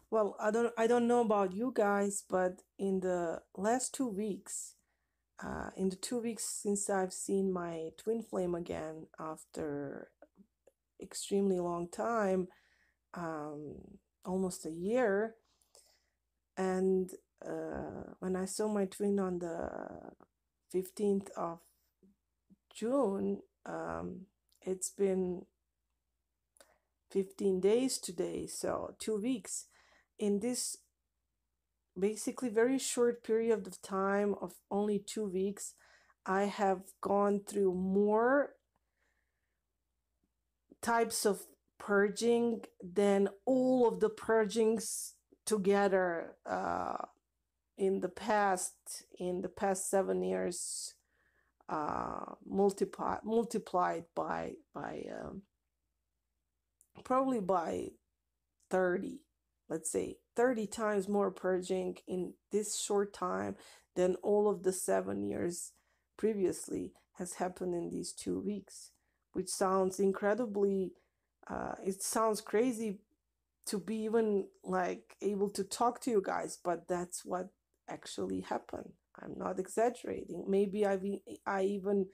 Well, I don't know about you guys, but in the last 2 weeks, in the 2 weeks since I've seen my twin flame again after extremely long time, almost a year, and when I saw my twin on the 15th of June, it's been 15 days today, so 2 weeks. In this basically very short period of time of only 2 weeks, I have gone through more types of purging than all of the purgings together in the past 7 years, multiplied by probably by 30, let's say 30 times more purging in this short time than all of the 7 years previously has happened in these 2 weeks, which sounds incredibly, it sounds crazy to be even like able to talk to you guys, but that's what actually happened. I'm not exaggerating. Maybe I even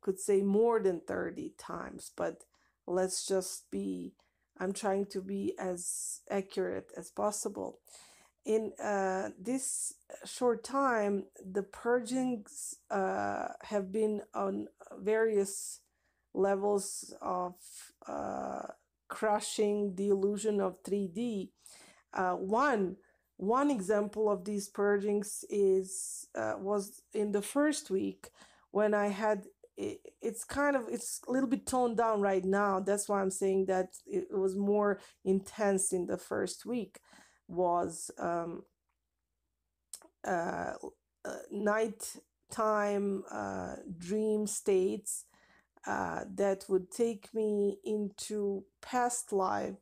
could say more than 30 times, but let's just be, I'm trying to be as accurate as possible. In this short time, the purgings have been on various levels of crushing the illusion of 3D. One example of these purgings was in the first week when I had it's a little bit toned down right now. That's why I'm saying that it was more intense in the first week. Was nighttime dream states that would take me into past life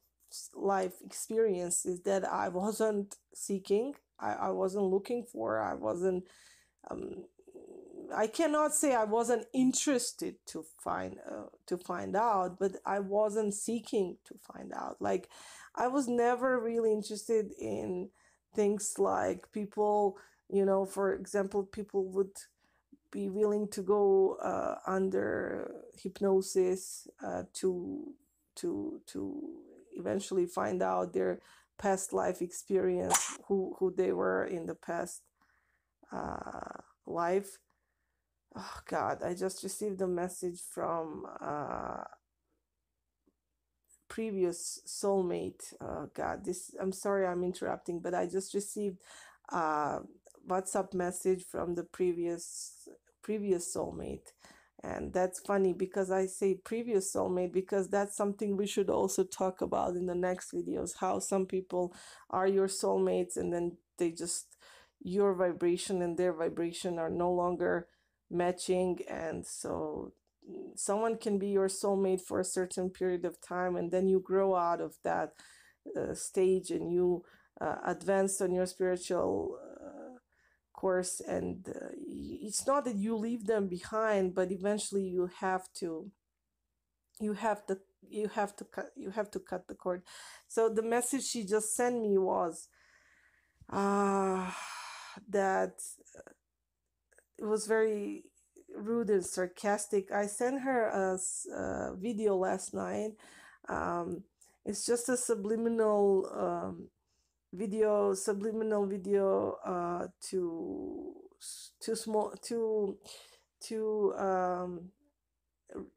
experiences that I wasn't seeking. I wasn't looking for. I cannot say I wasn't interested to find out, but I wasn't seeking to find out. Like, I was never really interested in things like people, for example, people would be willing to go under hypnosis to eventually find out their past life experience, who they were in the past life. Oh God, I just received a message from previous soulmate. God, I'm sorry I'm interrupting, but I just received a WhatsApp message from the previous soulmate. And that's funny because I say previous soulmate because that's something we should also talk about in the next videos, how some people are your soulmates and then your vibration and their vibration are no longer matching, and so someone can be your soulmate for a certain period of time and then you grow out of that stage and you advance on your spiritual course, and it's not that you leave them behind, but eventually you have to cut the cord. So the message she just sent me was that it was very rude and sarcastic. I sent her a video last night. It's just a subliminal video to small to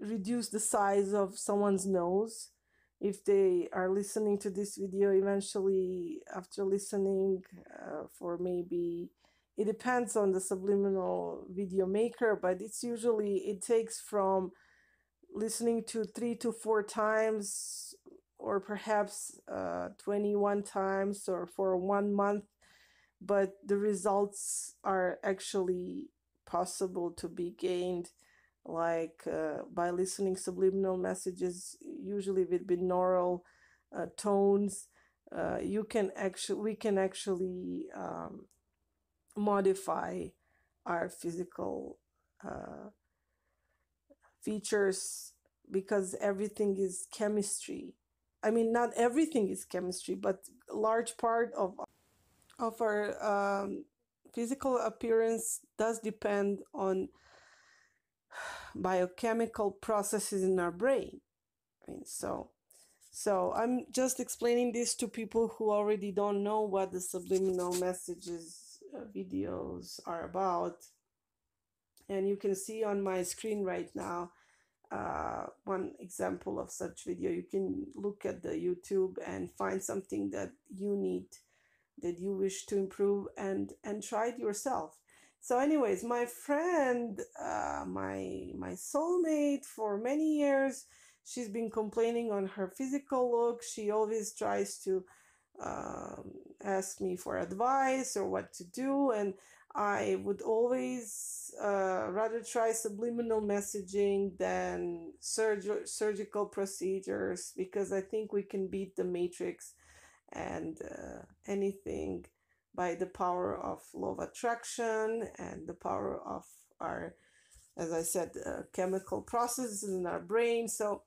reduce the size of someone's nose. If they are listening to this video, eventually after listening for maybe, it depends on the subliminal video maker, but it takes from listening to 3 to 4 times or perhaps 21 times or for 1 month, but the results are actually possible to be gained, like by listening subliminal messages, usually with binaural tones. We can actually modify our physical features because everything is chemistry. I mean, not everything is chemistry, but a large part of our physical appearance does depend on biochemical processes in our brain. I mean, so I'm just explaining this to people who already don't know what the subliminal messages videos are about. And you can see on my screen right now one example of such video. You can look at the YouTube and find something that you need, that you wish to improve, and try it yourself. So anyways, my friend, my soulmate for many years, she's been complaining on her physical look. She always tries to ask me for advice or what to do, and I would always rather try subliminal messaging than surgical procedures, because I think we can beat the matrix and anything by the power of law of attraction and the power of our, as I said, chemical processes in our brain. So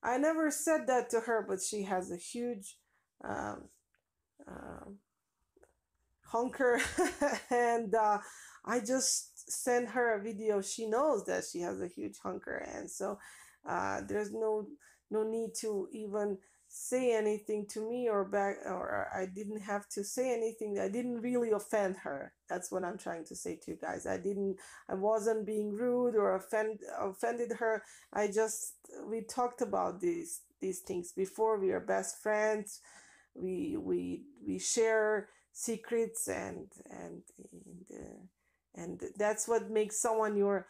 I never said that to her, but she has a huge um, uh, hunker and I just sent her a video. She knows that she has a huge hunker, and so there's no need to even say anything to me or back, or I didn't have to say anything. I didn't really offend her. That's what I'm trying to say to you guys. I wasn't being rude or offended her. We talked about these things before. We are best friends. We share secrets, and that's what makes someone your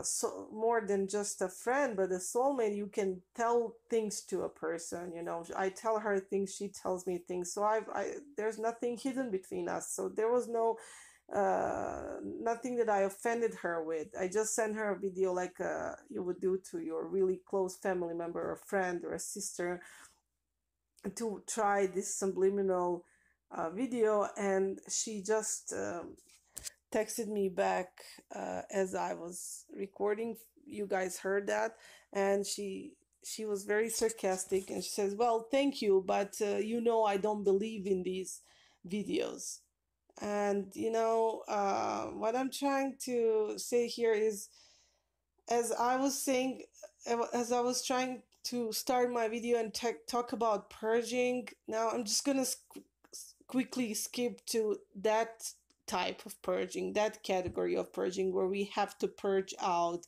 so more than just a friend, but a soulmate. You can tell things to a person. I tell her things, she tells me things. So there's nothing hidden between us. So there was nothing that I offended her with. I just sent her a video like you would do to your really close family member or friend or a sister, to try this subliminal video, and she just texted me back as I was recording. You guys heard that, and she was very sarcastic, and she says, "Well, thank you, but I don't believe in these videos." And what I'm trying to say here is, as I was saying, as I was trying to start my video and talk about purging, now I'm just gonna quickly skip to that type of purging, that category of purging, where we have to purge out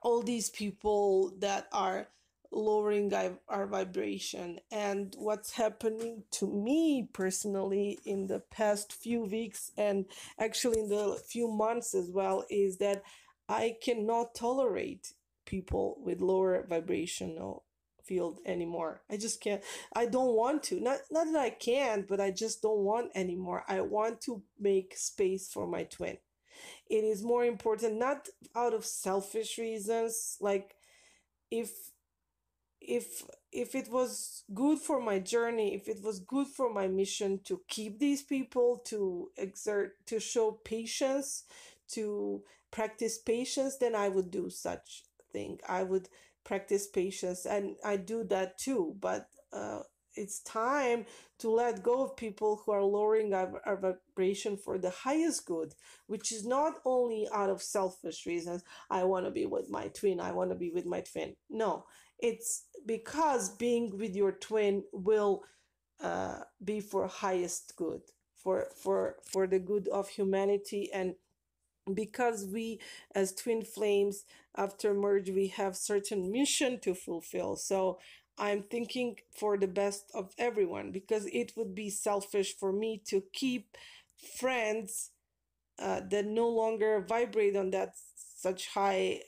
all these people that are lowering our vibration. And what's happening to me personally in the past few weeks, and actually in the few months as well, is that I cannot tolerate people with lower vibrational field anymore. I just can't. I don't want to. Not that I can't, but I just don't want anymore. I want to make space for my twin. It is more important, not out of selfish reasons, like if if if it was good for my journey, if it was good for my mission to keep these people, to show patience, to practice patience, then I would do such thing. I would practice patience, and I do that too. But it's time to let go of people who are lowering our vibration for the highest good, which is not only out of selfish reasons. I want to be with my twin. I want to be with my twin. No, it's because being with your twin will be for highest good, for the good of humanity, and because we as twin flames, after merge, we have certain mission to fulfill. So I'm thinking for the best of everyone, because it would be selfish for me to keep friends that no longer vibrate on that such high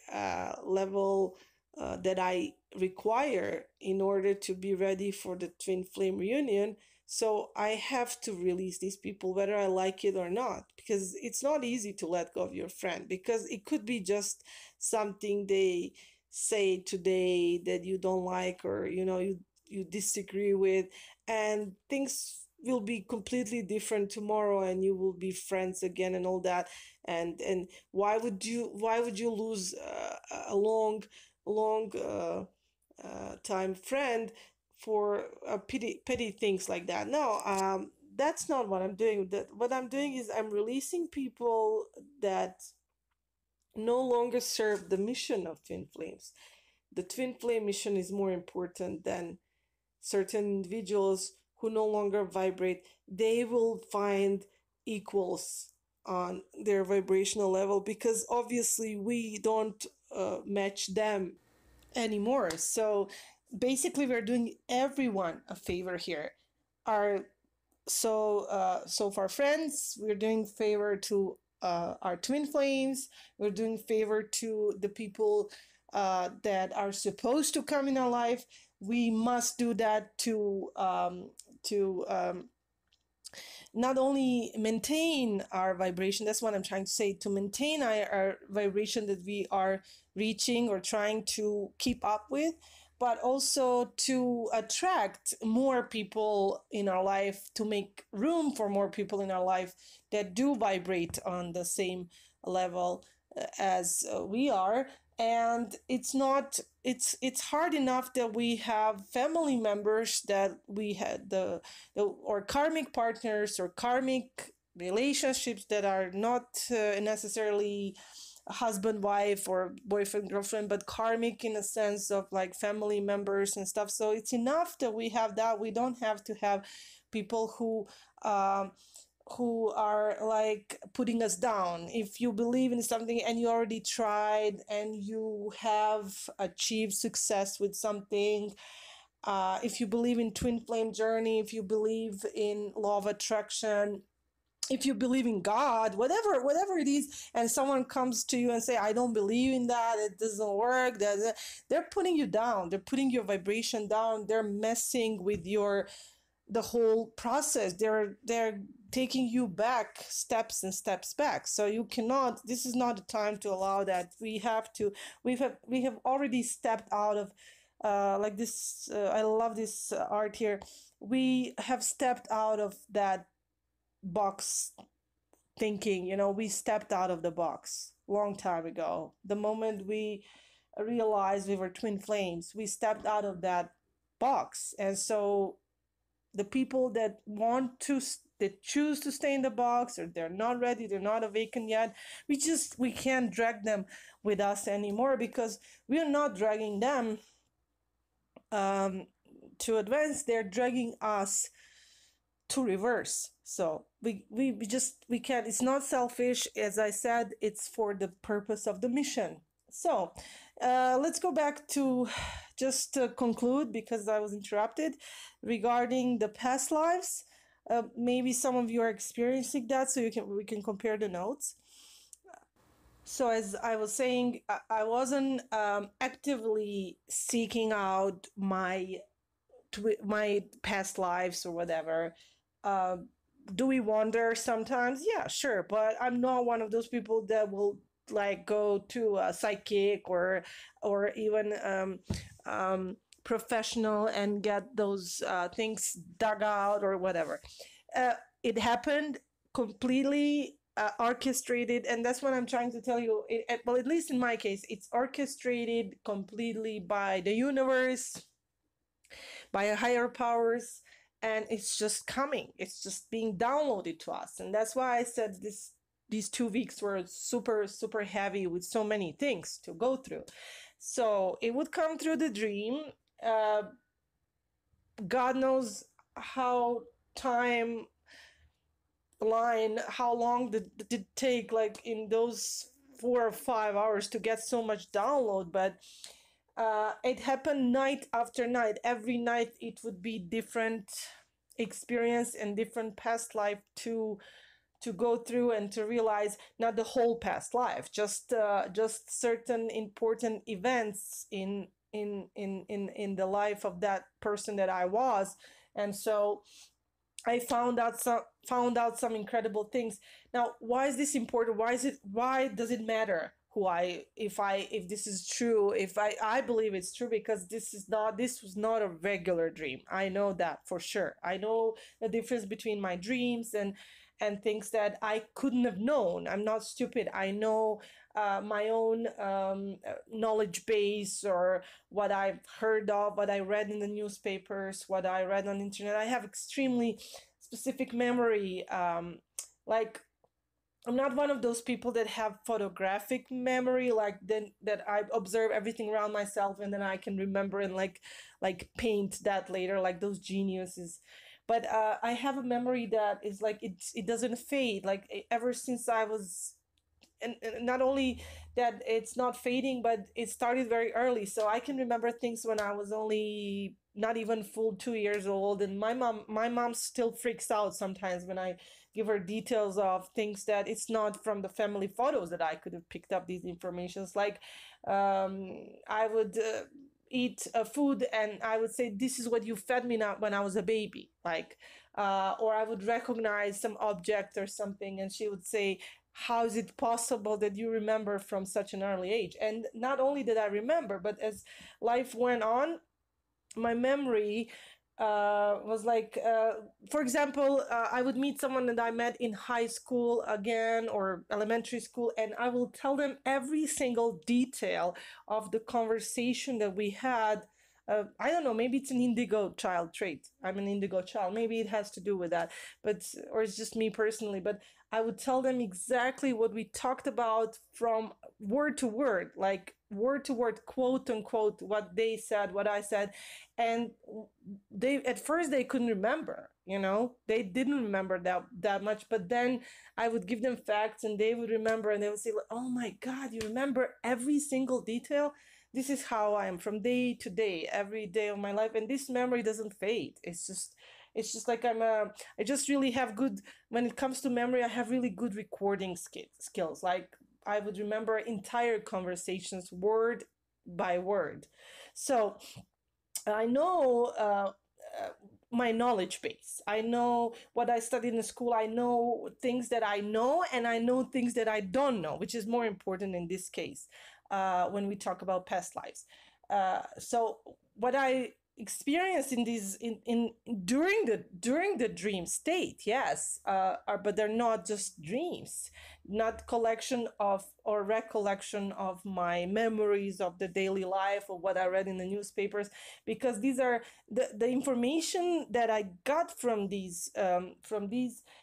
level that I require in order to be ready for the twin flame reunion. So I have to release these people, whether I like it or not, because it's not easy to let go of your friend, because it could be just something they say today that you don't like, or you disagree with, and things will be completely different tomorrow, and you will be friends again and all that. And why would you lose a long time friend for petty things like that. No, that's not what I'm doing. What I'm doing is I'm releasing people that no longer serve the mission of Twin Flames. The Twin Flame mission is more important than certain individuals who no longer vibrate. They will find equals on their vibrational level because obviously we don't match them anymore. So basically, we're doing everyone a favor here. Our so far friends, we're doing favor to our twin flames. We're doing favor to the people that are supposed to come in our life. We must do that to not only maintain our vibration, that's what I'm trying to say, to maintain our vibration that we are reaching or trying to keep up with, but also to attract more people in our life, to make room for more people in our life that do vibrate on the same level as we are. And it's hard enough that we have family members that we had or karmic partners or karmic relationships that are not necessarily husband wife or boyfriend girlfriend, but karmic in a sense of like family members and stuff. So it's enough that we have that. We don't have to have people who are like putting us down. If you believe in something and you already tried and you have achieved success with something, if you believe in twin flame journey, if you believe in law of attraction, if you believe in God, whatever it is, and someone comes to you and say, I don't believe in that, it doesn't work, they're putting you down, they're putting your vibration down, they're messing with the whole process. They're taking you back steps and steps back. So you cannot, this is not the time to allow that. We have already stepped out of like this I love this art here. We have stepped out of that box thinking, we stepped out of the box long time ago. The moment we realized we were twin flames, we stepped out of that box. And so the people that choose to stay in the box, or they're not ready, they're not awakened yet, we can't drag them with us anymore, because we are not dragging them to advance, they're dragging us to reverse. So we can't, it's not selfish, as I said, it's for the purpose of the mission. So let's go back to just to conclude, because I was interrupted, regarding the past lives. Maybe some of you are experiencing that, so we can compare the notes. So as I was saying, I wasn't actively seeking out my past lives or whatever. Do we wonder sometimes? Yeah, sure, but I'm not one of those people that will like go to a psychic or even professional and get those things dug out or whatever. It happened completely orchestrated, and that's what I'm trying to tell you. Well, at least in my case, it's orchestrated completely by the universe, by higher powers, and it's just coming. It's just being downloaded to us. And that's why I said these 2 weeks were super, super heavy with so many things to go through. So it would come through the dream. God knows how how long did it take, like in those 4 or 5 hours, to get so much download. But it happened night after night. Every night it would be different experience and different past life to go through and to realize, not the whole past life, just certain important events in the life of that person that I was. And so I found out some incredible things. Now, why is this important? Why does it matter if this is true? If I believe it's true, because this was not a regular dream. I know that for sure. I know the difference between my dreams and things that I couldn't have known. I'm not stupid. I know my own knowledge base, or what I've heard of, what I read in the newspapers, what I read on the internet. I have extremely specific memory. Like, I'm not one of those people that have photographic memory, like then that I observe everything around myself and then I can remember and like paint that later, like those geniuses. But I have a memory that is like it doesn't fade. Like ever since I was, and not only that it's not fading, but it started very early. So I can remember things when I was only not even full 2 years old, and my mom still freaks out sometimes when I give her details of things that it's not from the family photos that I could have picked up these informations. Like I would eat food and I would say, this is what you fed me now when I was a baby, like or I would recognize some object or something and she would say, how is it possible that you remember from such an early age? And not only did I remember, but as life went on, my memory was like, for example, I would meet someone that I met in high school again or elementary school, and I will tell them every single detail of the conversation that we had. I don't know, maybe it's an indigo child trait. I'm an indigo child. Maybe it has to do with that, but or it's just me personally. But I would tell them exactly what we talked about from word to word, like word to word, quote unquote, what they said, what I said. And they at first they couldn't remember, they didn't remember that much, but then I would give them facts and they would remember, and they would say, oh my God, you remember every single detail. This is how I am from day to day, every day of my life, and this memory doesn't fade. It's just like I just really have good, when it comes to memory, I have really good recording skills. Like I would remember entire conversations word by word. So I know my knowledge base. I know what I studied in school. I know things that I know, and I know things that I don't know, which is more important in this case when we talk about past lives. So what I experienced in these in during the dream state, yes, but they're not just dreams, not collection of or recollection of my memories of the daily life or what I read in the newspapers, because these are the information that I got from these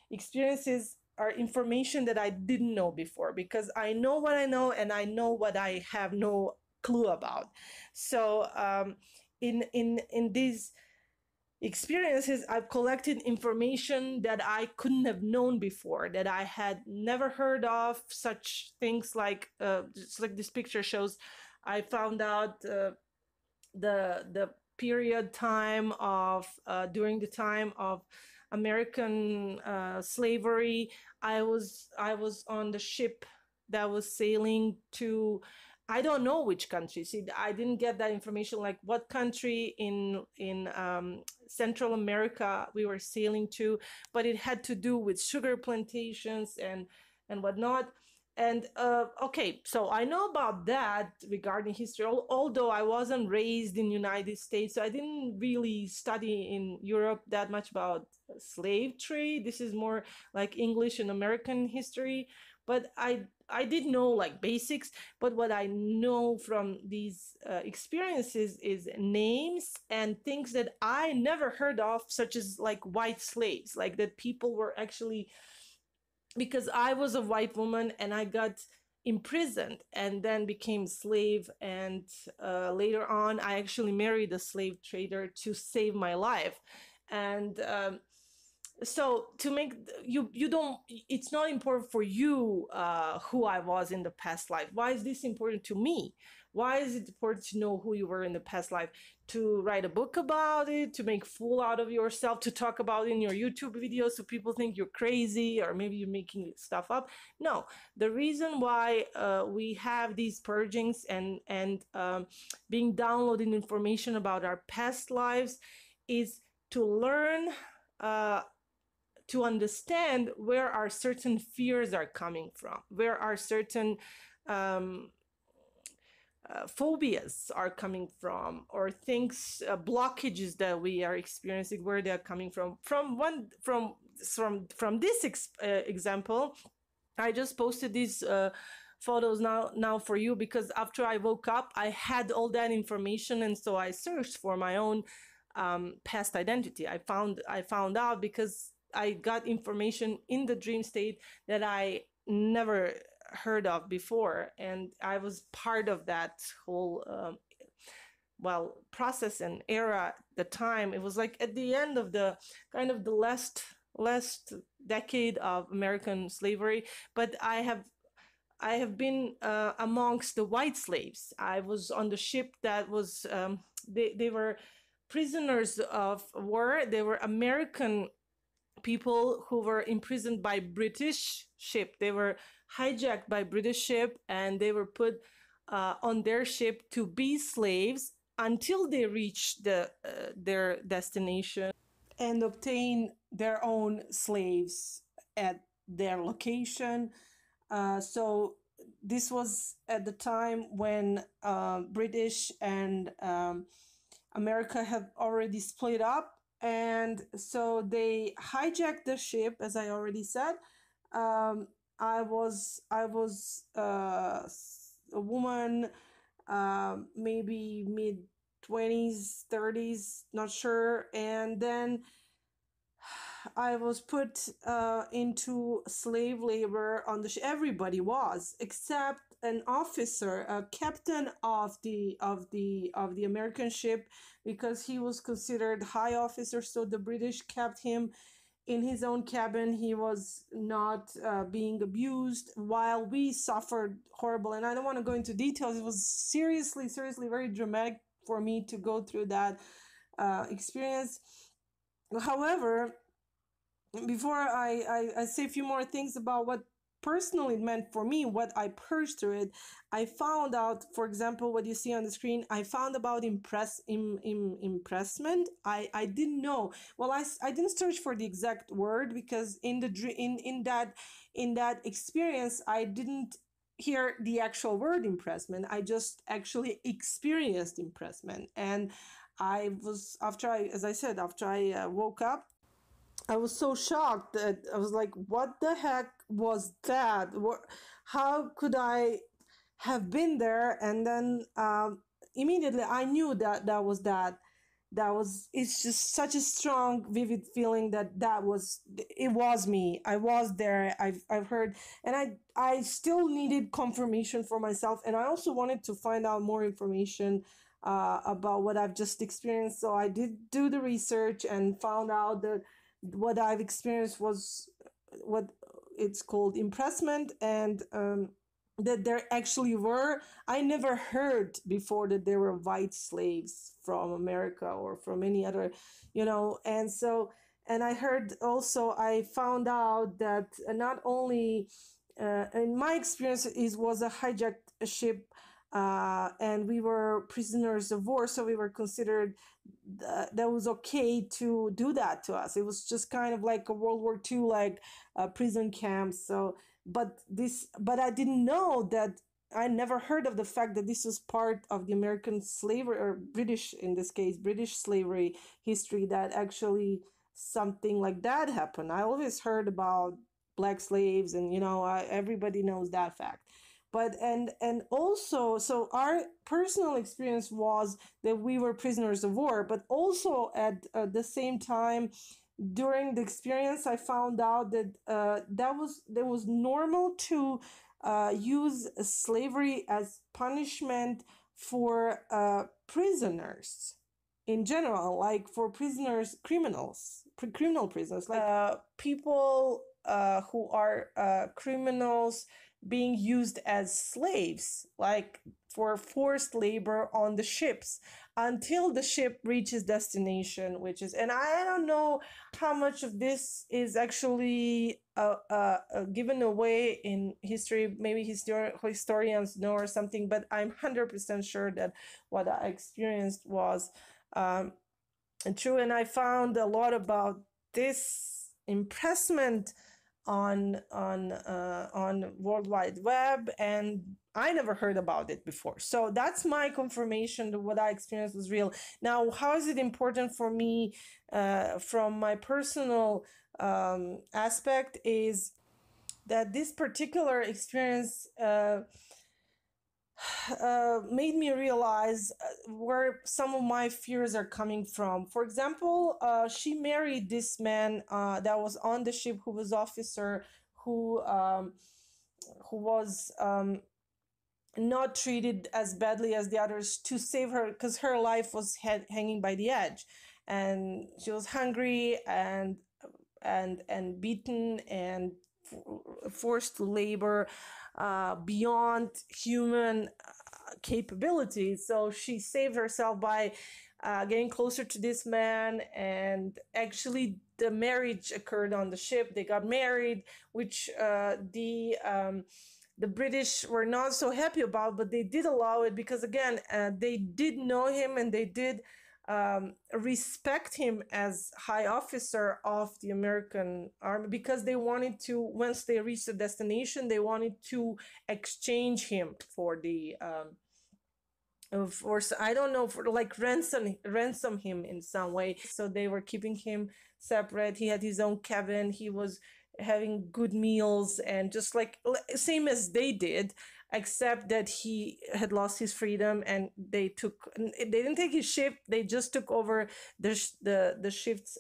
experiences are information that I didn't know before, because I know what I know and I know what I have no clue about. So in these experiences, I've collected information that I couldn't have known before, that I had never heard of, such things like just like this picture shows. I found out the period time of during the time of American slavery. I was on the ship that was sailing to, I don't know which country. See, I didn't get that information, like what country in Central America we were sailing to, but it had to do with sugar plantations and whatnot. And okay, so I know about that regarding history, although I wasn't raised in the United States, so I didn't really study in Europe that much about slave trade. This is more like English and American history, but I did know like basics. But what I know from these experiences is names and things that I never heard of, such as like white slaves, like that people were actually, because I was a white woman and I got imprisoned and then became slave, and later on I actually married a slave trader to save my life. And so to make you don't, it's not important for you who I was in the past life. Why is this important to me? Why is it important to know who you were in the past life? To write a book about it, to make fool out of yourself, to talk about it in your YouTube videos so people think you're crazy or maybe you're making stuff up? No, the reason why we have these purgings and being downloading information about our past lives is to learn to understand where our certain fears are coming from, where our certain phobias are coming from, or things, blockages that we are experiencing, where they're coming from. From this example, I just posted this photos now for you, because after I woke up, I had all that information, and so I searched for my own past identity. I found out, because I got information in the dream state that I never heard of before, and I was part of that whole process and era at the time. It was like at the end of the kind of the last decade of American slavery, but I have been amongst the white slaves. I was on the ship that was they were prisoners of war. They were American people who were imprisoned by British ship. They were hijacked by British ship, and they were put on their ship to be slaves until they reach their destination and obtain their own slaves at their location. So this was at the time when British and America have already split up, and so they hijacked the ship, as I already said. I was a woman, maybe mid-20s, 30s, not sure, and then I was put into slave labor on the ship. Everybody was, except an officer, a captain of the American ship, because he was considered high officer. So the British kept him in his own cabin. He was not being abused, while we suffered horrible. And I don't want to go into details. It was seriously very dramatic for me to go through that experience. However, before I say a few more things about what personally it meant for me, what I purged through it, I found out, for example, what you see on the screen, I found about impressment. I didn't know. Well, I didn't search for the exact word, because in that experience, I didn't hear the actual word impressment. I just actually experienced impressment. And I was, after I woke up, I was so shocked that I was like, what the heck was that? How could I have been there? And then immediately I knew that it's just such a strong, vivid feeling that it was me. I was there. I've heard, and I still needed confirmation for myself. And I also wanted to find out more information about what I've just experienced. So I did do the research and found out that what I've experienced was what it's called impressment, and that there actually were, I never heard before that there were white slaves from America or from any other, and so, and I heard also, I found out that not only in my experience, it was a hijacked ship, and we were prisoners of war, so we were considered that was okay to do that to us. It was just kind of like a World War II, like prison camps. So, but I didn't know that. I never heard of the fact that this was part of the American slavery, or British, in this case, British slavery history, that actually something like that happened. I always heard about black slaves, and everybody knows that fact. But and also, so our personal experience was that we were prisoners of war, but also at the same time, during the experience, I found out that that was normal to use slavery as punishment for prisoners in general, like for prisoners, criminal prisoners, like people who are criminals being used as slaves, like for forced labor on the ships until the ship reaches destination, which is, and I don't know how much of this is actually given away in history. Maybe historians know or something, but I'm 100% sure that what I experienced was true. And I found a lot about this impressment on World Wide Web, and I never heard about it before. So that's my confirmation that what I experienced was real. Now, how is it important for me from my personal aspect is that this particular experience made me realize where some of my fears are coming from. For example, she married this man that was on the ship, who was officer, who was not treated as badly as the others, to save her, because her life was hanging by the edge, and she was hungry and beaten and forced to labor beyond human capability. So she saved herself by getting closer to this man, and actually the marriage occurred on the ship. They got married, which the British were not so happy about, but they did allow it because, again, they did know him, and they did respect him as high officer of the American army, because they wanted to, once they reached the destination, they wanted to exchange him for the for, I don't know, for like ransom him in some way. So they were keeping him separate. He had his own cabin. He was having good meals, and just like same as they did, except that he had lost his freedom, and they didn't take his ship. They just took over the ship's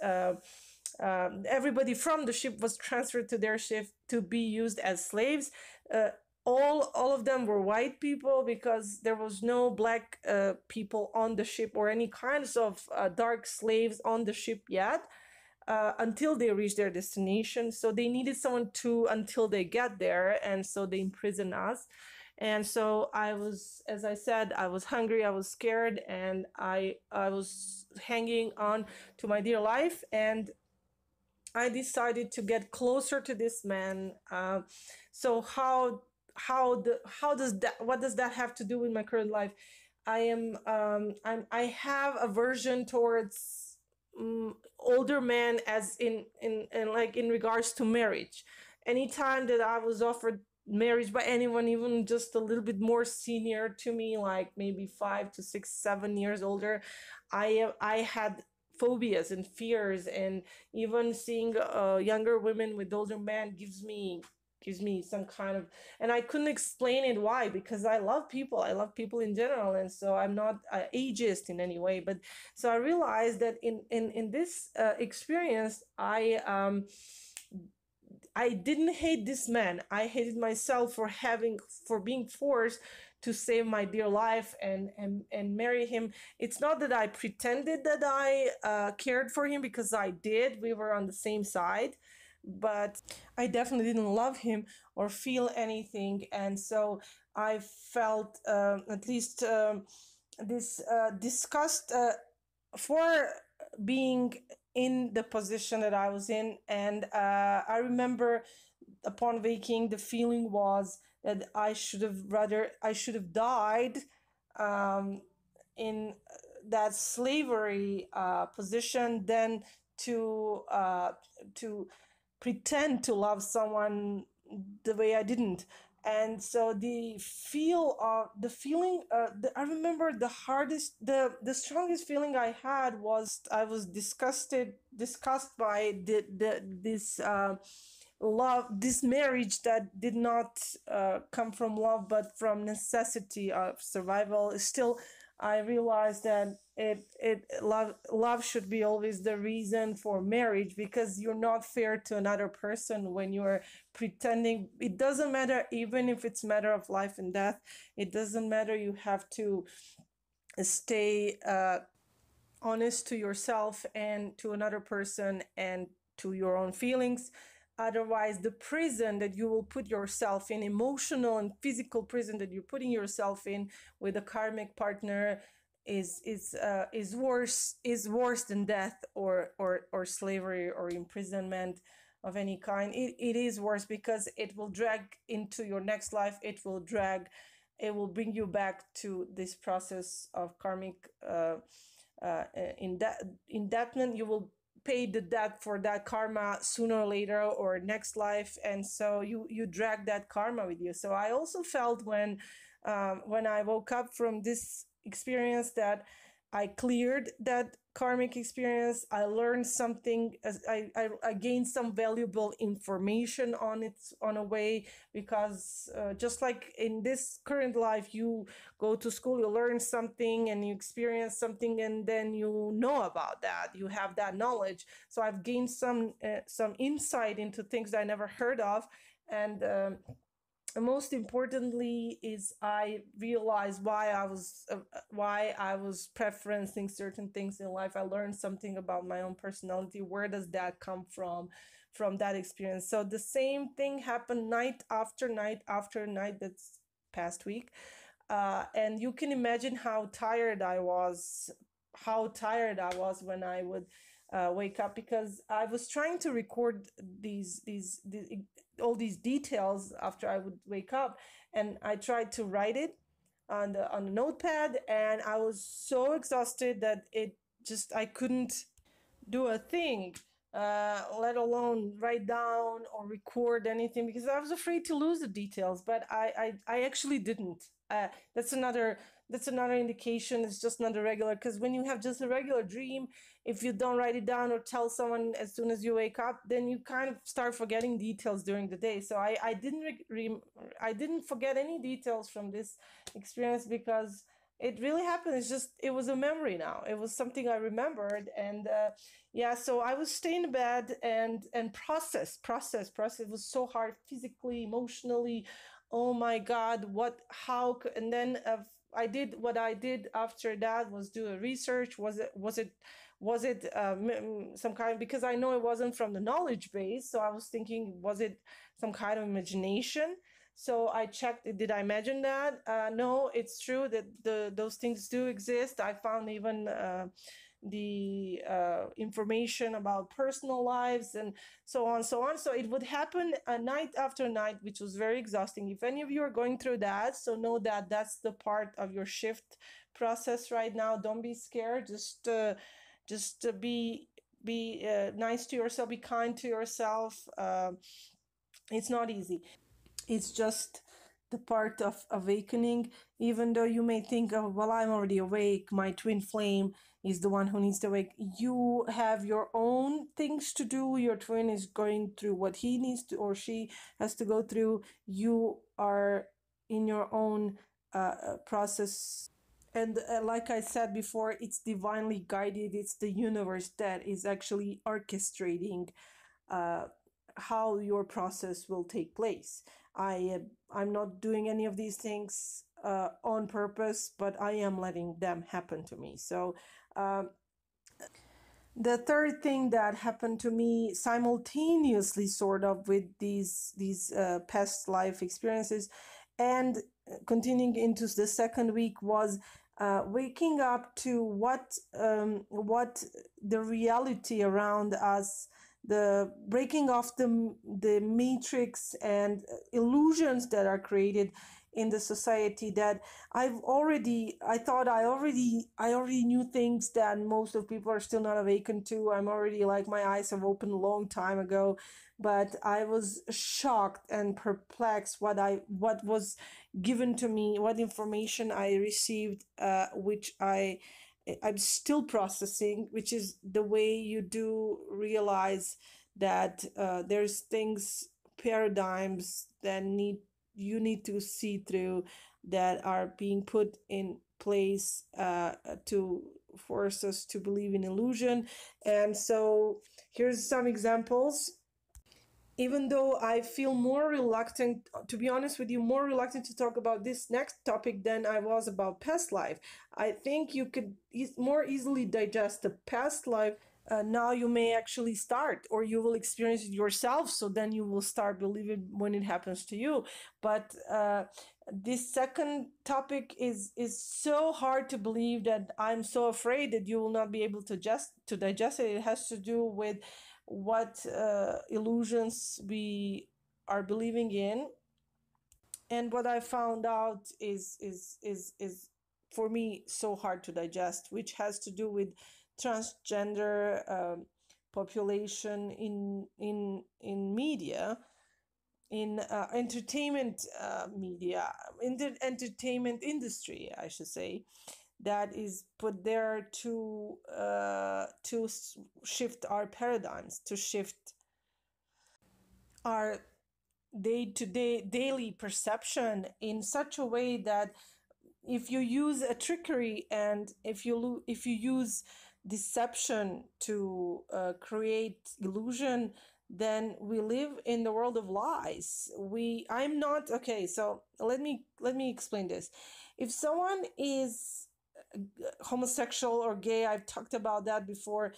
everybody from the ship was transferred to their ship to be used as slaves. All of them were white people, because there was no black people on the ship, or any kinds of dark slaves on the ship yet, until they reached their destination. So they needed someone to, until they get there, and so they imprisoned us. And so I was, as I said, I was hungry, I was scared, and I was hanging on to my dear life, and I decided to get closer to this man. So what does that have to do with my current life? I have aversion towards older men, as in like in regards to marriage. Anytime that I was offered marriage by anyone, even just a little bit more senior to me, like maybe 5 to 6, 7 years older, I had phobias and fears, and even seeing younger women with older men gives me some kind of, and I couldn't explain it why, because I love people in general, and so I'm not ageist in any way. But so I realized that in this experience, I didn't hate this man. I hated myself for being forced to save my dear life and marry him. It's not that I pretended that I cared for him, because I did. We were on the same side, but I definitely didn't love him or feel anything. And so I felt at least this disgust for being in the position that I was in. And I remember upon waking, the feeling was that I should have died in that slavery position than to pretend to love someone the way I didn't. And so the feeling, I remember the strongest feeling I had was I was disgusted by this love, this marriage that did not come from love, but from necessity of survival. Still, I realized that love should be always the reason for marriage, because you're not fair to another person when you're pretending. It doesn't matter, even if it's a matter of life and death. It doesn't matter. You have to stay honest to yourself and to another person and to your own feelings. Otherwise, the prison that you will put yourself in, emotional and physical prison that you're putting yourself in with a karmic partner, is worse than death or slavery or imprisonment of any kind. It is worse, because it will drag into your next life. It will bring you back to this process of karmic indebtment. You will pay the debt for that karma sooner or later, or next life, and so you drag that karma with you. So I also felt when I woke up from this experience that I cleared that karmic experience. I learned something, as I gained some valuable information on it, on a way, because just like in this current life, you go to school, you learn something and you experience something, and then you know about that, you have that knowledge. So I've gained some insight into things I never heard of. And most importantly is I realized why I was preferencing certain things in life. I learned something about my own personality. Where does that come from that experience? So the same thing happened night after night after night that's past week. And you can imagine how tired I was, when I would wake up, because I was trying to record these all these details after I would wake up, and I tried to write it on the notepad, and I was so exhausted that I couldn't do a thing, let alone write down or record anything, because I was afraid to lose the details. But I actually didn't. That's another indication. It's just not a regular, because when you have just a regular dream, if you don't write it down or tell someone as soon as you wake up, then you kind of start forgetting details during the day. So I didn't forget any details from this experience, because it really happened. It was a memory now. It was something I remembered. And yeah, so I was staying in bed and process. It was so hard, physically, emotionally. Oh my God, and then I did what I did after that was do a research. Was it some kind, because I know it wasn't from the knowledge base. So I was thinking, was it some kind of imagination? So I checked, did I imagine that? No, it's true that those things do exist. I found even the information about personal lives and so on. So it would happen night after night, which was very exhausting. If any of you are going through that, so know that that's the part of your shift process right now. Don't be scared. Just be nice to yourself. Be kind to yourself. It's not easy. It's just the part of awakening. Even though you may think, oh, well, I'm already awake, my twin flame is the one who needs to wake. You have your own things to do. Your twin is going through what he needs to, or she has to go through. You are in your own process. And like I said before, it's divinely guided. It's the universe that is actually orchestrating uh, how your process will take place. I'm not doing any of these things on purpose, but I am letting them happen to me. So the third thing that happened to me simultaneously, sort of, with these past life experiences, and continuing into the second week, was waking up to what the reality around us, the breaking off the matrix and illusions that are created in the society, that I thought I already knew things that most of people are still not awakened to. I'm already, like, my eyes have opened a long time ago, but I was shocked and perplexed what was given to me, what information I received, which I'm still processing, which is the way you do realize that there's things, paradigms that you need to see through, that are being put in place to force us to believe in illusion. And so here's some examples. Even though I feel more reluctant, to be honest with you, more reluctant to talk about this next topic than I was about past life. I think you could more easily digest the past life. Now you may actually start, or you will experience it yourself, so then you will start believing when it happens to you. But this second topic is so hard to believe that I'm so afraid that you will not be able to digest it. It has to do with what illusions we are believing in. And what I found out is for me so hard to digest, which has to do with transgender population in media, in entertainment media, in the entertainment industry, I should say. that is put there to shift our paradigms, to shift our day-to-day daily perception in such a way that if you use a trickery and if you use deception to create illusion, then we live in the world of lies. I'm not okay. So let me explain this. If someone is homosexual or gay, I've talked about that before,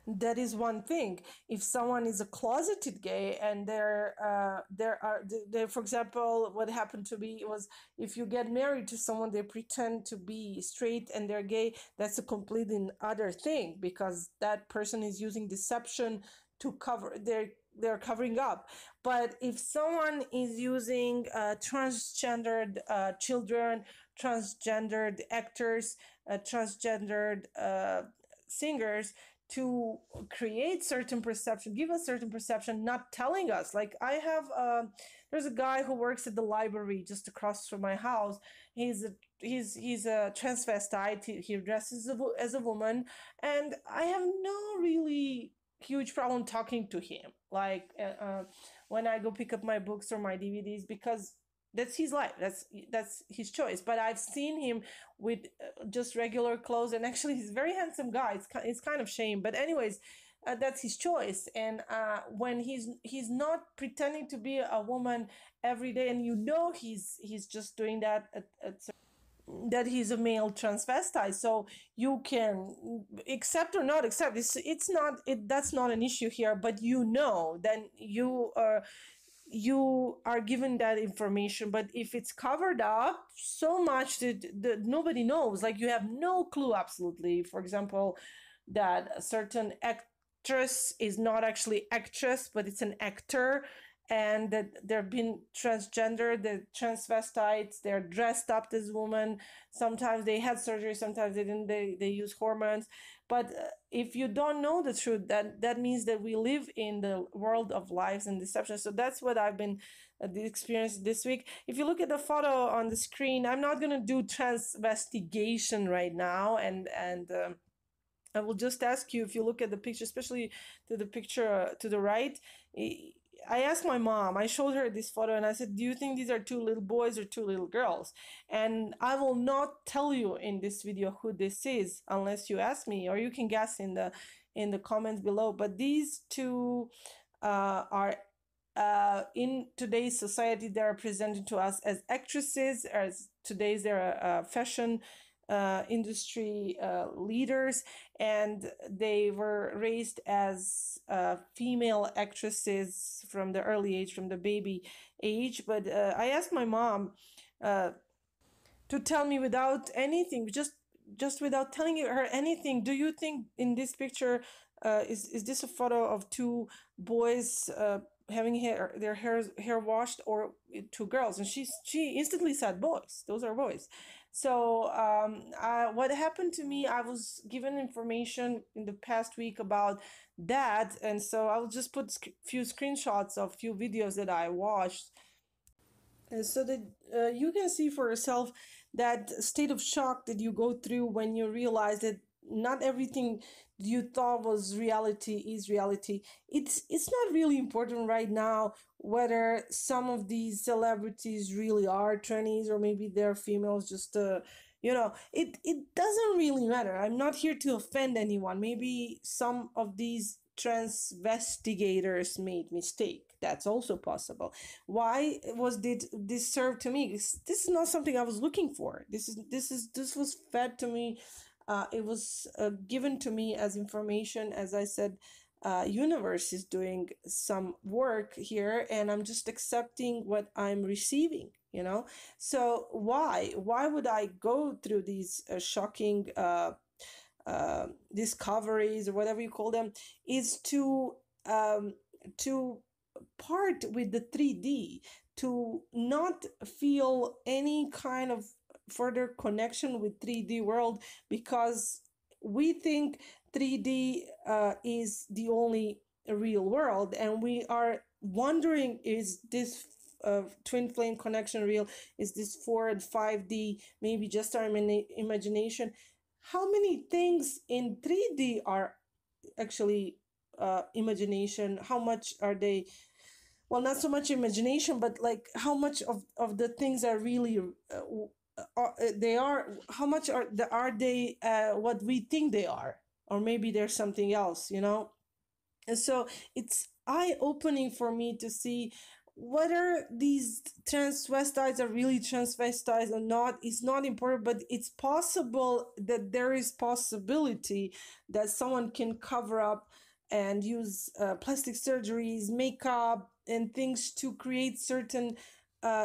that is one thing. If someone is a closeted gay and for example, what happened to me was, if you get married to someone, they pretend to be straight and they're gay, that's a completely other thing, because that person is using deception to cover, they're covering up. But if someone is using transgendered children, transgendered actors, transgendered singers, to create certain perception, give us certain perception, not telling us. Like I have, there's a guy who works at the library just across from my house. He's a transvestite. He dresses as a woman, and I have no really huge problem talking to him. Like when I go pick up my books or my DVDs, because that's his life, that's his choice. But I've seen him with just regular clothes, and actually he's a very handsome guy. It's kind of shame, but anyways, that's his choice. And when he's not pretending to be a woman every day, and he's just doing that that he's a male transvestite, so you can accept or not accept. It's not it That's not an issue here, but then you are given that information. But if it's covered up so much that nobody knows, like you have no clue absolutely, for example, that a certain actress is not actually actress, but it's an actor, and that they've been transgender, the transvestites, they're dressed up as women. Sometimes they had surgery, sometimes they didn't, they use hormones. But if you don't know the truth, that means that we live in the world of lies and deception. So that's what I've been experienced this week. If you look at the photo on the screen, I'm not going to do transvestigation right now, and I will just ask you, if you look at the picture, especially to the picture to the right, I asked my mom, I showed her this photo, and I said, do you think these are two little boys or two little girls? And I will not tell you in this video who this is unless you ask me, or you can guess in the comments below. But these two are in today's society, they are presented to us as actresses, as today's they're fashion industry leaders, and they were raised as female actresses from the early age, from the baby age. But I asked my mom to tell me without anything, just without telling her anything, do you think in this picture is this a photo of two boys having their hair washed, or two girls? And she instantly said boys. Those are boys. So what happened to me, I was given information in the past week about that, and so I'll just put a few screenshots of few videos that I watched, so that you can see for yourself that state of shock that you go through when you realize that not everything you thought was reality is reality. It's not really important right now whether some of these celebrities really are trannies, or maybe they're females, just it doesn't really matter. I'm not here to offend anyone. Maybe some of these transvestigators made mistake. That's also possible. Why did this serve to me? This is not something I was looking for. This was fed to me. It was given to me as information. As I said, universe is doing some work here, and I'm just accepting what I'm receiving, So why would I go through these shocking discoveries, or whatever you call them, is to part with the 3D, to not feel any kind of further connection with 3D world, because we think 3D is the only real world, and we are wondering, is this twin flame connection real? Is this 4 and 5D maybe just our imagination? How many things in 3D are actually imagination? How much are they, well, not so much imagination, but like how much of the things are really they are, how much are they what we think they are, or maybe there's something else, you know? And so it's eye-opening for me to see whether these transvestites are really transvestites or not is not important, but it's possible that there is possibility that someone can cover up and use plastic surgeries, makeup, and things to create certain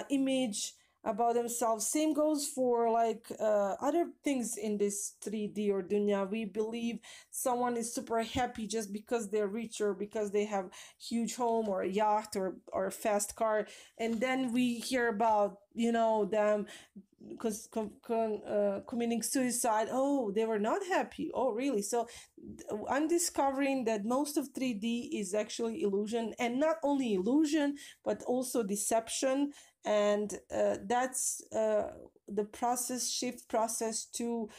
image about themselves. Same goes for like other things in this 3D or dunya. We believe someone is super happy just because they're rich or because they have huge home or a yacht or a fast car, and then we hear about, you know, them committing suicide. Oh, they were not happy. Oh, really? So I'm discovering that most of 3D is actually illusion, and not only illusion but also deception. And that's the shift process to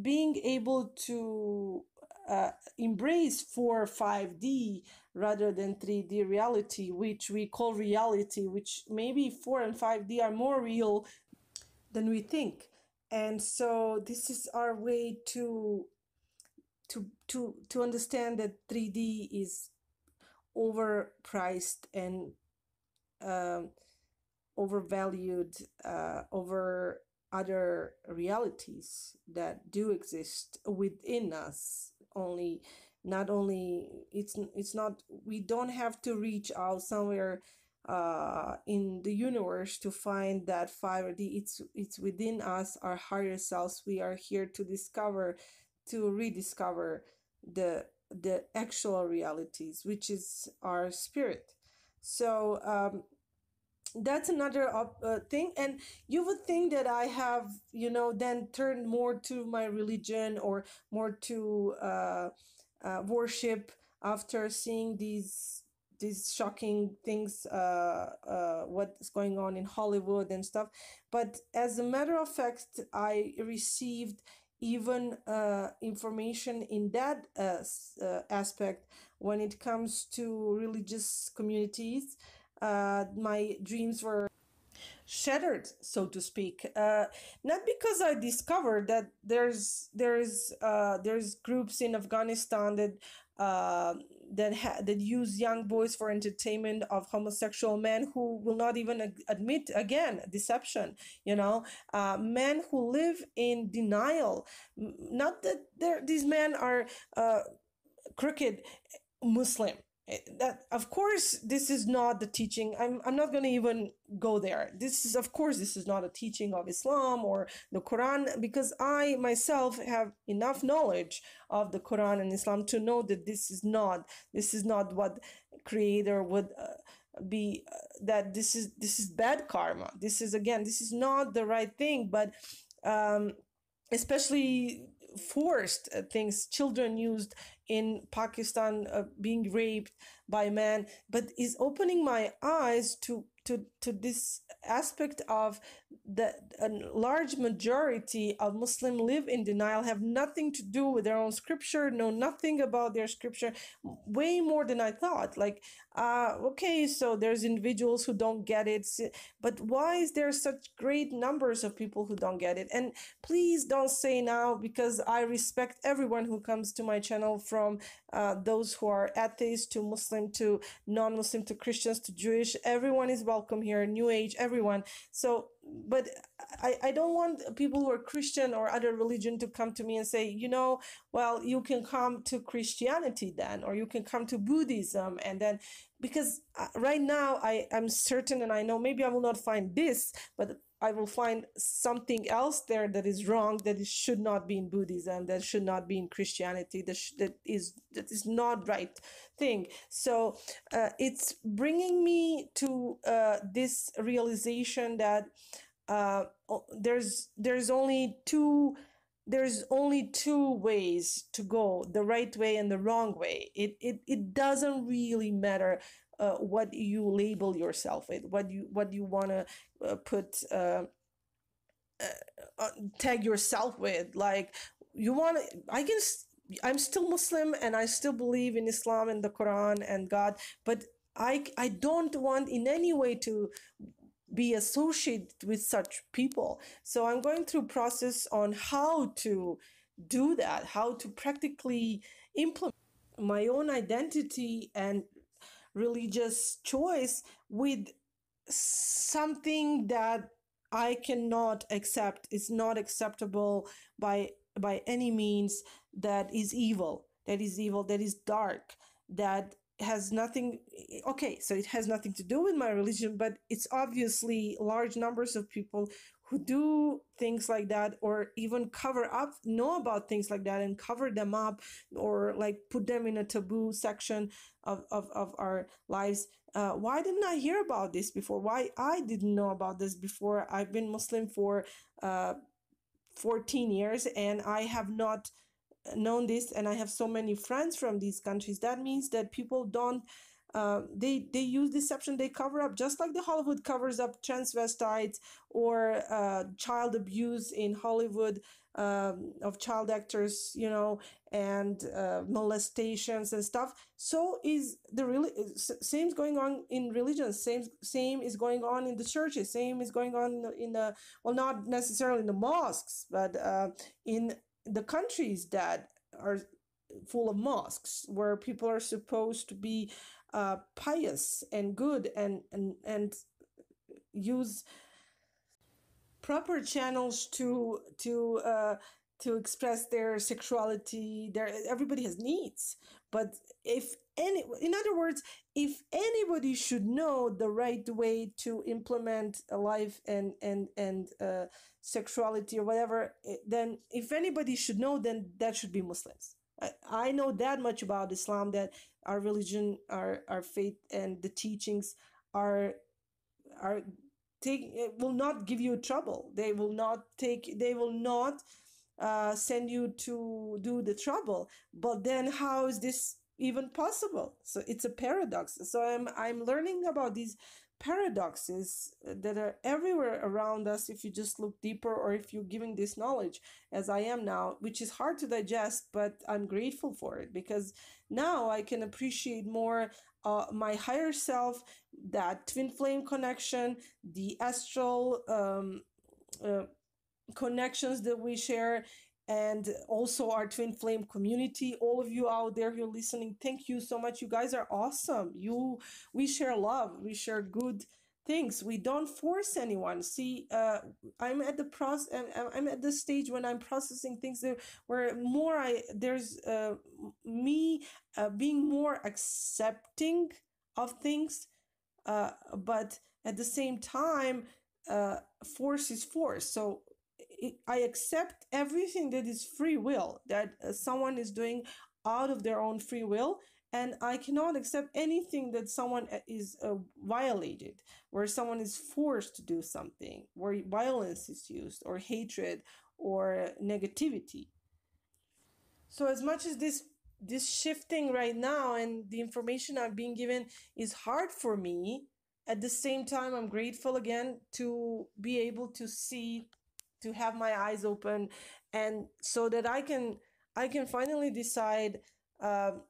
being able to embrace 4 5D rather than 3D reality, which we call reality, which maybe 4 and 5D are more real than we think. And so this is our way to understand that 3D is overpriced and overvalued over other realities that do exist within us. Only, not only, it's not, we don't have to reach out somewhere in the universe to find that 5D. It's within us, our higher selves. We are here to discover, to rediscover the actual realities, which is our spirit. So that's another thing. And you would think that I have, you know, then turned more to my religion or more to worship after seeing these shocking things, what's going on in Hollywood and stuff. But as a matter of fact, I received even information in that aspect when it comes to religious communities. My dreams were shattered, so to speak. Not because I discovered that there's groups in Afghanistan that that use young boys for entertainment of homosexual men who will not even admit, again, deception. You know, men who live in denial. Not that these men are crooked Muslim. That, of course, this is not the teaching. I'm not going to even go there. This is, of course, this is not a teaching of Islam or the Quran, because I myself have enough knowledge of the Quran and Islam to know that this is not what Creator would be. That this is bad karma. This is, again, this is not the right thing. But especially forced things, children used in Pakistan, being raped by men, but is opening my eyes to this aspect of that a large majority of Muslim live in denial, have nothing to do with their own scripture, know nothing about their scripture, way more than I thought. Like, okay, so there's individuals who don't get it, but why is there such great numbers of people who don't get it? And please don't say now, because I respect everyone who comes to my channel, from those who are atheists to Muslim to non-Muslim to Christians to Jewish. Everyone is welcome here, New Age, everyone. So, but I don't want people who are Christian or other religion to come to me and say, you know, well, you can come to Christianity then, or you can come to Buddhism, and then, because right now I'm certain, and I know maybe I will not find this, but I will find something else there that is wrong, that it should not be in Buddhism, that should not be in Christianity, that is not right thing. So it's bringing me to this realization that there's only two there's only two ways to go, the right way and the wrong way. It doesn't really matter what you label yourself with, what you want to put tag yourself with. Like, you want to, I'm still Muslim and I still believe in Islam and the Quran and God, but I don't want in any way to be associated with such people. So I'm going through process on how to do that, how to practically implement my own identity and religious choice with something that I cannot accept. It's not acceptable by any means. That is evil. That is evil. That is dark. That has nothing. Okay, so it has nothing to do with my religion, but it's obviously large numbers of people who do things like that, or even cover up, know about things like that and cover them up, or like put them in a taboo section of our lives. Why didn't I hear about this before? Why I didn't know about this before? I've been Muslim for 14 years and I have not known this, and I have so many friends from these countries. That means that people don't they use deception, they cover up, just like the Hollywood covers up transvestites or child abuse in Hollywood, of child actors, you know, and molestations and stuff. So is the really same is going on in religion. Same is going on in the churches. Same is going on in the, well, not necessarily in the mosques, but in the countries that are full of mosques, where people are supposed to be pious and good and use proper channels to express their sexuality. Their, everybody has needs, but if any, in other words, if anybody should know the right way to implement a life and sexuality or whatever, then if anybody should know, then that should be Muslims. I know that much about Islam, that our religion, our faith, and the teachings are take, it will not give you trouble. They will not take, they will not send you to do the trouble. But then how is this even possible? So it's a paradox. So I'm learning about these paradoxes that are everywhere around us if you just look deeper, or if you're giving this knowledge as I am now, which is hard to digest, but I'm grateful for it, because now I can appreciate more my higher self, that twin flame connection, the astral uh, connections that we share, and also our twin flame community. All of you out there who are listening, thank you so much. You guys are awesome. We share love, we share good things. We don't force anyone. See, I'm at the I'm at the stage when I'm processing things that where more there's me being more accepting of things, but at the same time, force is force. So I accept everything that is free will, that someone is doing out of their own free will, and I cannot accept anything that someone is violated, where someone is forced to do something, where violence is used, or hatred, or negativity. So as much as this shifting right now and the information I'm being given is hard for me, at the same time I'm grateful again to be able to see, to have my eyes open, and so that I can finally decide, um,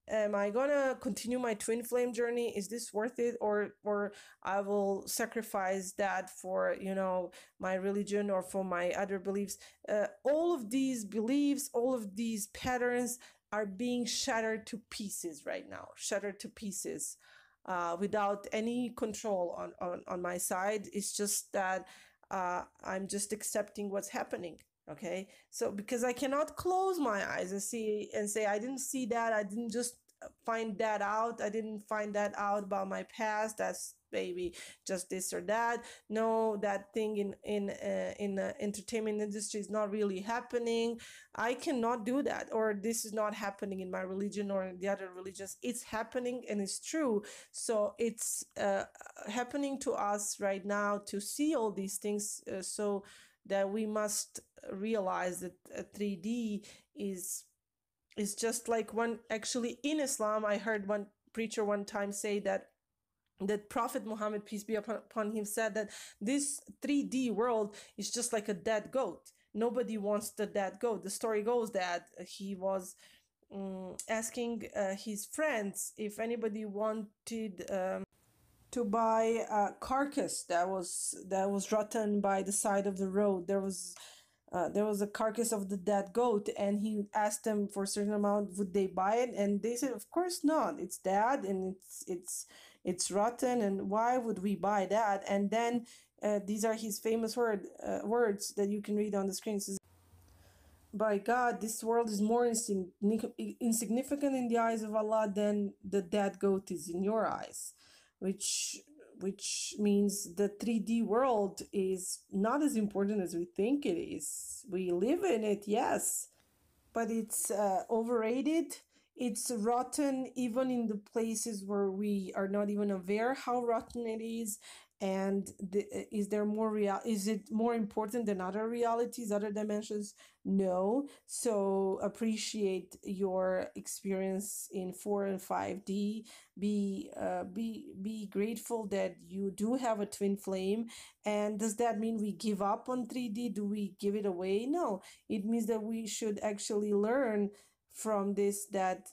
am I gonna continue my twin flame journey? Is this worth it? Or I will sacrifice that for, you know, my religion or for my other beliefs. All of these beliefs, all of these patterns are being shattered to pieces right now, shattered to pieces, without any control on my side. It's just that I'm just accepting what's happening. Okay, so because I cannot close my eyes and see and say I didn't see that, I didn't just find that out, I didn't find that out about my past, that's maybe just this or that. No, that thing in the entertainment industry is not really happening. I cannot do that, or this is not happening in my religion or in the other religions. It's happening and it's true. So it's happening to us right now to see all these things, so that we must realize that 3D is just like one. Actually, in Islam, I heard one preacher one time say that Prophet Muhammad, peace be upon him, said that this 3D world is just like a dead goat. Nobody wants the dead goat. The story goes that he was asking his friends if anybody wanted to buy a carcass that was rotten by the side of the road. There was a carcass of the dead goat, and he asked them for a certain amount, would they buy it? And they said, of course not. It's dead and it's rotten, and why would we buy that? And then these are his famous words that you can read on the screen. It says, by God, this world is more insignificant in the eyes of Allah than the dead goat is in your eyes, which means the 3D world is not as important as we think it is. We live in it, yes, but it's overrated. It's rotten even in the places where we are not even aware how rotten it is. And is it more important than other realities, other dimensions? No. So appreciate your experience in 4 and 5D. Be grateful that you do have a twin flame. And does that mean we give up on 3D? Do we give it away? No. It means that we should actually learn from this, that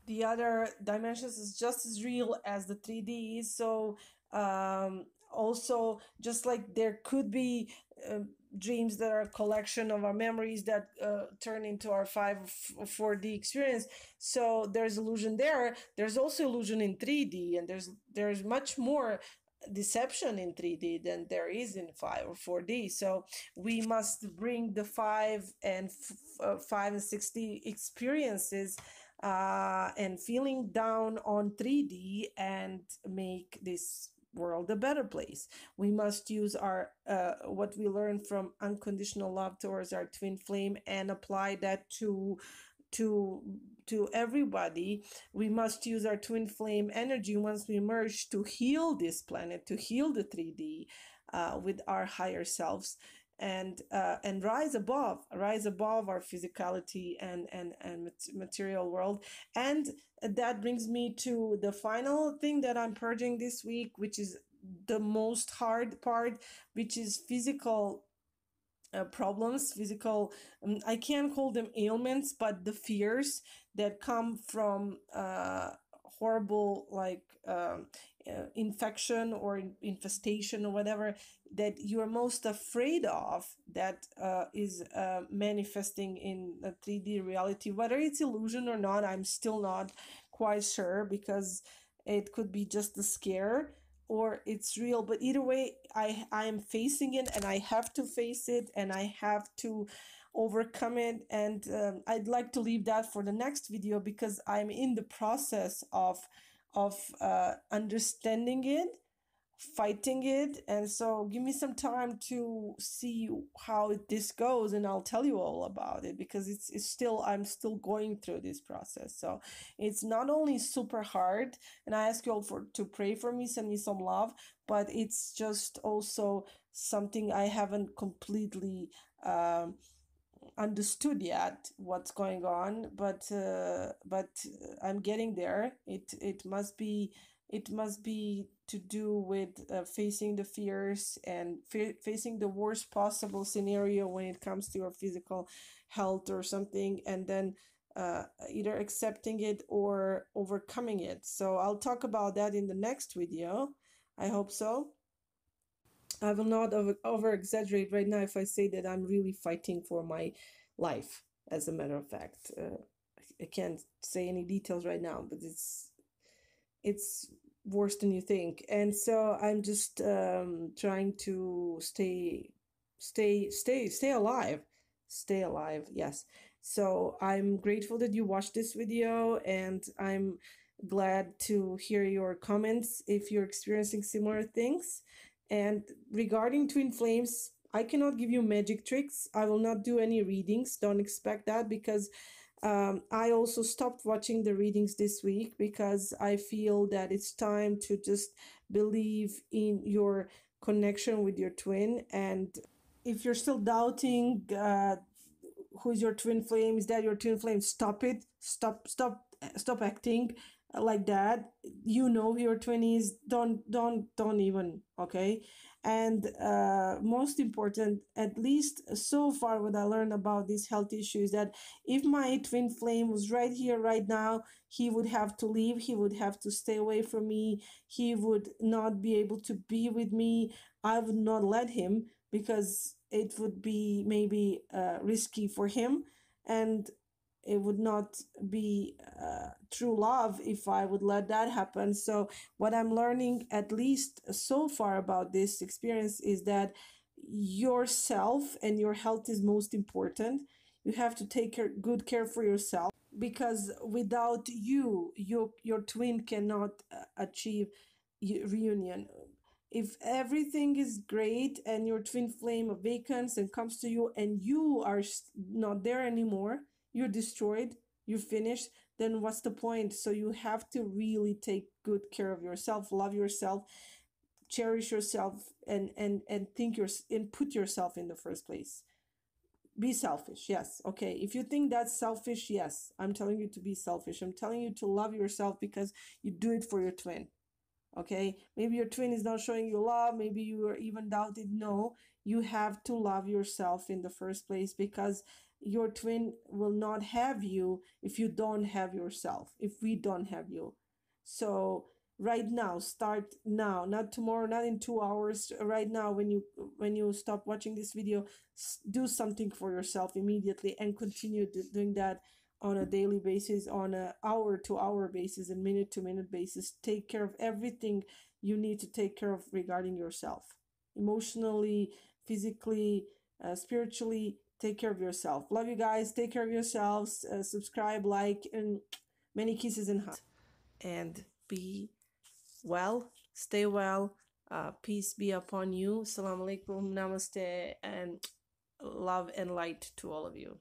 the other dimensions is just as real as the 3D is. So also, just like there could be dreams that are a collection of our memories that turn into our 5 or 4D experience, so there's illusion there. There's also illusion in 3D, and there's much more deception in 3D than there is in 5 or 4D. So we must bring the 5 and 6D experiences and feeling down on 3D and make this world a better place. We must use our what we learned from unconditional love towards our twin flame and apply that to everybody. We must use our twin flame energy once we merge to heal this planet, to heal the 3D with our higher selves, and rise above our physicality and material world. And that brings me to the final thing that I'm purging this week, which is the most hard part, which is physical problems, physical, I can't call them ailments, but the fears that come from horrible, like infection or infestation or whatever that you are most afraid of, that is manifesting in a 3D reality. Whether it's illusion or not, I'm still not quite sure, because it could be just a scare or it's real. But either way, I am facing it, and I have to face it, and I have to overcome it. And I'd like to leave that for the next video, because I'm in the process of understanding it, fighting it. And so give me some time to see how this goes, and I'll tell you all about it, because it's still, I'm still going through this process. So it's not only super hard, and I ask you all to pray for me, send me some love, but it's just also something I haven't completely understood yet what's going on, but I'm getting there. It must be to do with facing the fears and facing the worst possible scenario when it comes to your physical health or something, and then either accepting it or overcoming it. So I'll talk about that in the next video. I hope so. I will not over exaggerate right now if I say that I'm really fighting for my life. As a matter of fact, I can't say any details right now, but it's worse than you think. And so I'm just trying to stay alive. Stay alive, yes. So I'm grateful that you watched this video, and I'm glad to hear your comments if you're experiencing similar things. And regarding twin flames, I cannot give you magic tricks. I will not do any readings. Don't expect that, because I also stopped watching the readings this week, because I feel that it's time to just believe in your connection with your twin, and if you're still doubting who's your twin flame, is that your twin flame, stop it. Stop acting like that. You know your twin is. Don't even. Okay. And most important, at least so far, what I learned about this health issue is that if my twin flame was right here right now, he would have to leave, he would have to stay away from me, he would not be able to be with me. I would not let him, because it would be maybe risky for him, and it would not be true love if I would let that happen. So what I'm learning, at least so far, about this experience is that yourself and your health is most important. You have to take good care for yourself, because without you, your twin cannot achieve reunion. If everything is great and your twin flame awakens and comes to you and you are not there anymore, you're destroyed, you're finished, then what's the point? So you have to really take good care of yourself, love yourself, cherish yourself, and think and put yourself in the first place. Be selfish, yes. Okay, if you think that's selfish, yes, I'm telling you to be selfish. I'm telling you to love yourself, because you do it for your twin. Okay, maybe your twin is not showing you love, maybe you are even doubted. No, you have to love yourself in the first place, because your twin will not have you if you don't have yourself, if we don't have you. So right now, start now, not tomorrow, not in 2 hours, right now. When you stop watching this video, do something for yourself immediately, and continue doing that on a daily basis, on a hour to hour basis, and minute to minute basis. Take care of everything you need to take care of regarding yourself, emotionally, physically, spiritually. Take care of yourself. Love you guys. Take care of yourselves. Subscribe, like, and many kisses and hugs. And be well. Stay well. Peace be upon you. Assalamu alaikum, namaste, and love and light to all of you.